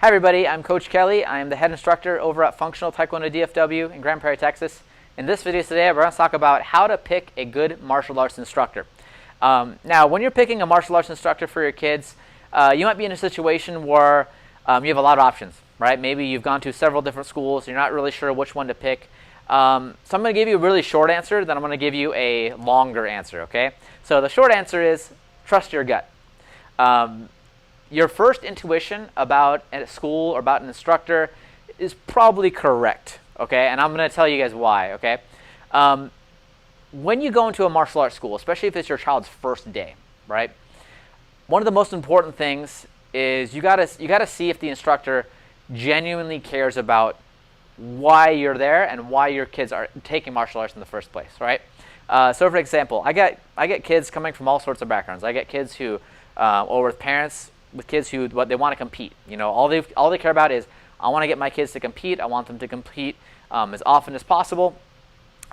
Hi everybody, I'm Coach Kelly. I am the head instructor over at Functional Taekwondo DFW in Grand Prairie, Texas. In this video today, we're going to talk about how to pick a good martial arts instructor. Now, when you're picking a martial arts instructor for your kids, you might be in a situation where you have a lot of options, right? Maybe you've gone to several different schools, you're not really sure which one to pick. So I'm going to give you a really short answer, then I'm going to give you a longer answer, okay? So the short answer is trust your gut. Your first intuition about a school or about an instructor is probably correct, okay? And I'm going to tell you guys why, okay? When you go into a martial arts school, especially if it's your child's first day, right? One of the most important things is you gotta see if the instructor genuinely cares about why you're there and why your kids are taking martial arts in the first place, right? So for example, I get kids coming from all sorts of backgrounds. I get kids who, or with parents with kids who they want to compete. You know, all they care about is, I want to get my kids to compete. I want them to compete as often as possible.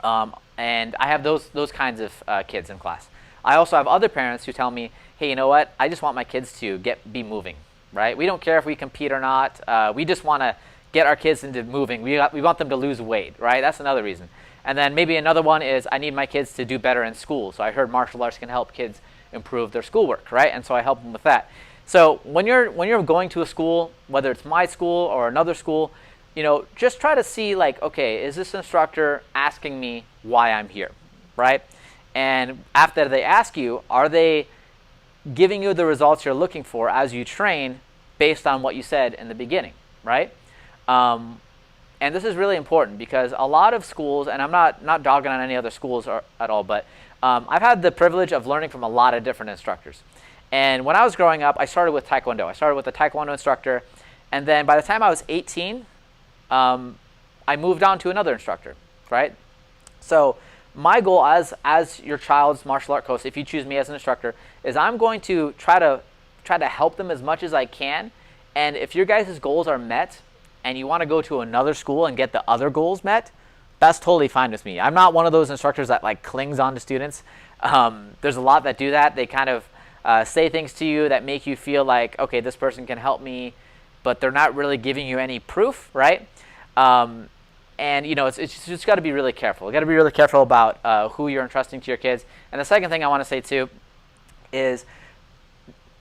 And I have those kinds of kids in class. I also have other parents who tell me, hey, you know what? I just want my kids to be moving, right? We don't care if we compete or not. We just want to get our kids into moving. We want them to lose weight, right? That's another reason. And then maybe another one is, I need my kids to do better in school. So I heard martial arts can help kids improve their schoolwork, right? And so I help them with that. So when you're going to a school, whether it's my school or another school, you know, just try to see, like, okay, is this instructor asking me why I'm here, right? And after they ask you, are they giving you the results you're looking for as you train based on what you said in the beginning, right? And this is really important because a lot of schools, and I'm not dogging on any other schools at all, but I've had the privilege of learning from a lot of different instructors. And when I was growing up, I started with Taekwondo. I started with a Taekwondo instructor, and then by the time I was 18, I moved on to another instructor, right? So my goal as your child's martial art coach, if you choose me as an instructor, is I'm going to try to help them as much as I can. And if your guys' goals are met and you want to go to another school and get the other goals met, that's totally fine with me. I'm not one of those instructors that like clings on to students. There's a lot that do that. They kind of say things to you that make you feel like, okay, this person can help me, but they're not really giving you any proof, right? And you know, it's just got to be really careful. You got to be really careful about who you're entrusting to your kids. And the second thing I want to say too is,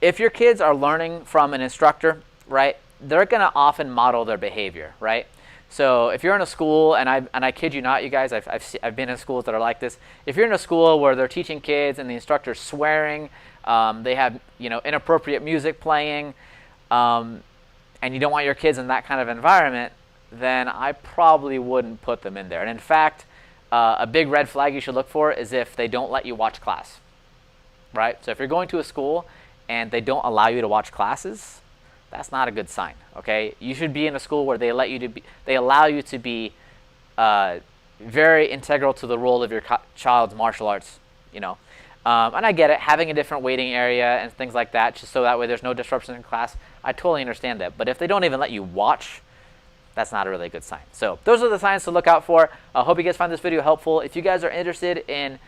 if your kids are learning from an instructor, right, they're going to often model their behavior, right? So if you're in a school, and I kid you not, you guys, I've been in schools that are like this. If you're in a school where they're teaching kids and the instructor's swearing, they have, you know, inappropriate music playing, and you don't want your kids in that kind of environment, then I probably wouldn't put them in there. And in fact, a big red flag you should look for is if they don't let you watch class, right? So if you're going to a school and they don't allow you to watch classes, that's not a good sign, okay? You should be in a school where they allow you to be very integral to the role of your child's martial arts, you know. And I get it, having a different waiting area and things like that, just so that way there's no disruption in class. I totally understand that. But if they don't even let you watch, that's not a really good sign. So those are the signs to look out for. I hope you guys find this video helpful. If you guys are interested in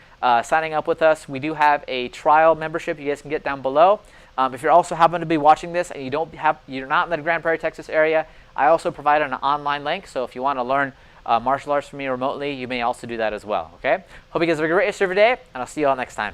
signing up with us, we do have a trial membership you guys can get down below. If you're also happen to be watching this and you're not in the Grand Prairie, Texas area, I also provide an online link. So if you want to learn martial arts from me remotely, you may also do that as well, okay? Hope you guys have a great rest of your day, and I'll see you all next time.